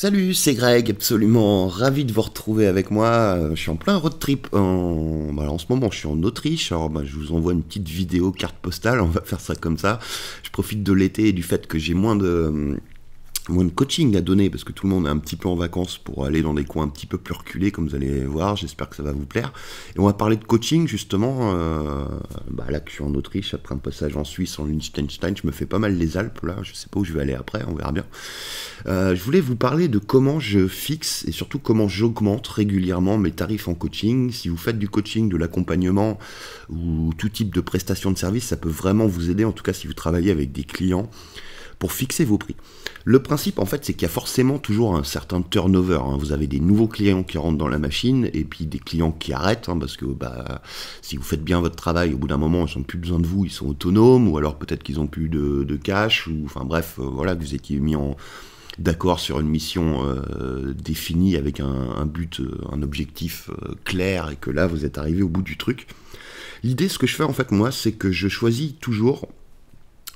Salut, c'est Greg, absolument ravi de vous retrouver avec moi. Je suis en plein road trip en ce moment, je suis en Autriche. Alors, je vous envoie une petite vidéo carte postale, on va faire ça comme ça. Je profite de l'été et du fait que j'ai moins de coaching à donner parce que tout le monde est un petit peu en vacances pour aller dans des coins un petit peu plus reculés, comme vous allez voir. J'espère que ça va vous plaire. Et on va parler de coaching justement. Là que je suis en Autriche, après un passage en Suisse, en Liechtenstein, je me fais pas mal les Alpes là. Je sais pas où je vais aller après, on verra bien. Je voulais vous parler de comment je fixe et surtout comment j'augmente régulièrement mes tarifs en coaching. Si vous faites du coaching, de l'accompagnement ou tout type de prestation de service, ça peut vraiment vous aider, en tout cas si vous travaillez avec des clients, pour fixer vos prix. Le principe, en fait, c'est qu'il y a forcément toujours un certain turnover. Vous avez des nouveaux clients qui rentrent dans la machine et puis des clients qui arrêtent, parce que si vous faites bien votre travail, au bout d'un moment, ils n'ont plus besoin de vous, ils sont autonomes, ou alors peut-être qu'ils n'ont plus de cash, ou enfin bref, voilà, que vous étiez mis d'accord sur une mission définie avec un but, un objectif clair, et que là, vous êtes arrivé au bout du truc. L'idée, ce que je fais en fait, moi, c'est que je choisis toujours.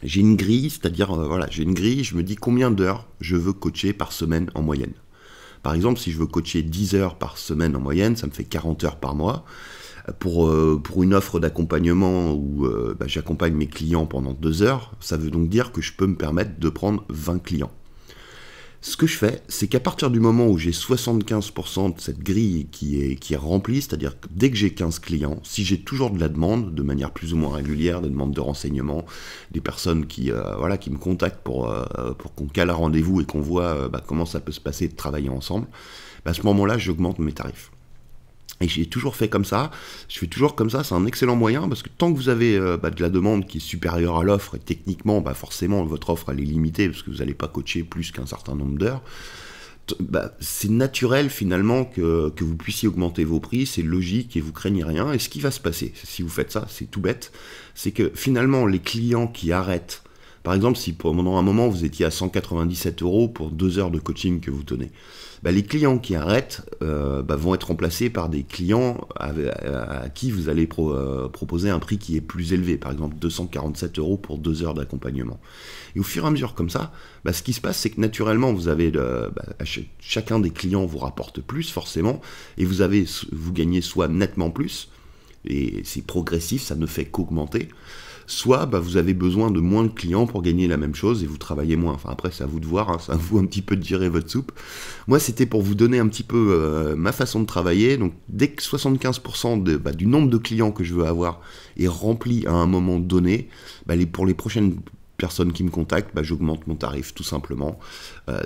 J'ai une grille, c'est-à-dire, j'ai une grille, je me dis combien d'heures je veux coacher par semaine en moyenne. Par exemple, si je veux coacher 10 heures par semaine en moyenne, ça me fait 40 heures par mois. Pour une offre d'accompagnement où j'accompagne mes clients pendant 2 heures, ça veut donc dire que je peux me permettre de prendre 20 clients. Ce que je fais, c'est qu'à partir du moment où j'ai 75% de cette grille qui est remplie, c'est-à-dire que dès que j'ai 15 clients, si j'ai toujours de la demande, de manière plus ou moins régulière, des demandes de renseignements, des personnes qui me contactent pour qu'on cale un rendez-vous et qu'on voit comment ça peut se passer de travailler ensemble, à ce moment-là, j'augmente mes tarifs. Et j'ai toujours fait comme ça, je fais toujours comme ça, c'est un excellent moyen, parce que tant que vous avez de la demande qui est supérieure à l'offre, et techniquement, forcément, votre offre, elle est limitée, parce que vous n'allez pas coacher plus qu'un certain nombre d'heures, c'est naturel, finalement, que vous puissiez augmenter vos prix, c'est logique, et vous craignez rien. Et ce qui va se passer, si vous faites ça, c'est tout bête, c'est que, finalement, les clients qui arrêtent, par exemple, si pendant un moment, vous étiez à 197 € pour 2 heures de coaching que vous tenez, les clients qui arrêtent vont être remplacés par des clients à qui vous allez proposer un prix qui est plus élevé, par exemple 247 € pour 2 heures d'accompagnement. Et au fur et à mesure comme ça, ce qui se passe, c'est que naturellement, vous avez chacun des clients vous rapporte plus forcément, et vous gagnez soit nettement plus, et c'est progressif, ça ne fait qu'augmenter, soit vous avez besoin de moins de clients pour gagner la même chose et vous travaillez moins. Enfin après c'est à vous de voir, c'est à vous un petit peu de gérer votre soupe. Moi c'était pour vous donner un petit peu ma façon de travailler. Donc dès que 75% du nombre de clients que je veux avoir est rempli à un moment donné, pour les prochaines personnes qui me contactent, j'augmente mon tarif tout simplement.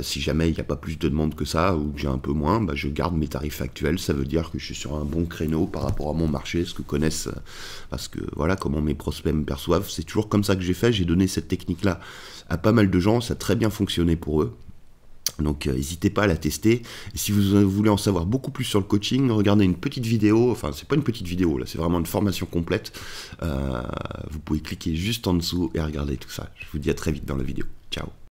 Si jamais il n'y a pas plus de demandes que ça ou que j'ai un peu moins, je garde mes tarifs actuels. Ça veut dire que je suis sur un bon créneau par rapport à mon marché, ce que connaissent, parce que voilà comment mes prospects me perçoivent. C'est toujours comme ça que j'ai fait. J'ai donné cette technique-là à pas mal de gens, ça a très bien fonctionné pour eux. Donc n'hésitez pas à la tester. Et si vous voulez en savoir beaucoup plus sur le coaching, regardez une petite vidéo, enfin c'est pas une petite vidéo, là c'est vraiment une formation complète. Vous pouvez cliquer juste en dessous et regarder tout ça. Je vous dis à très vite dans la vidéo. Ciao.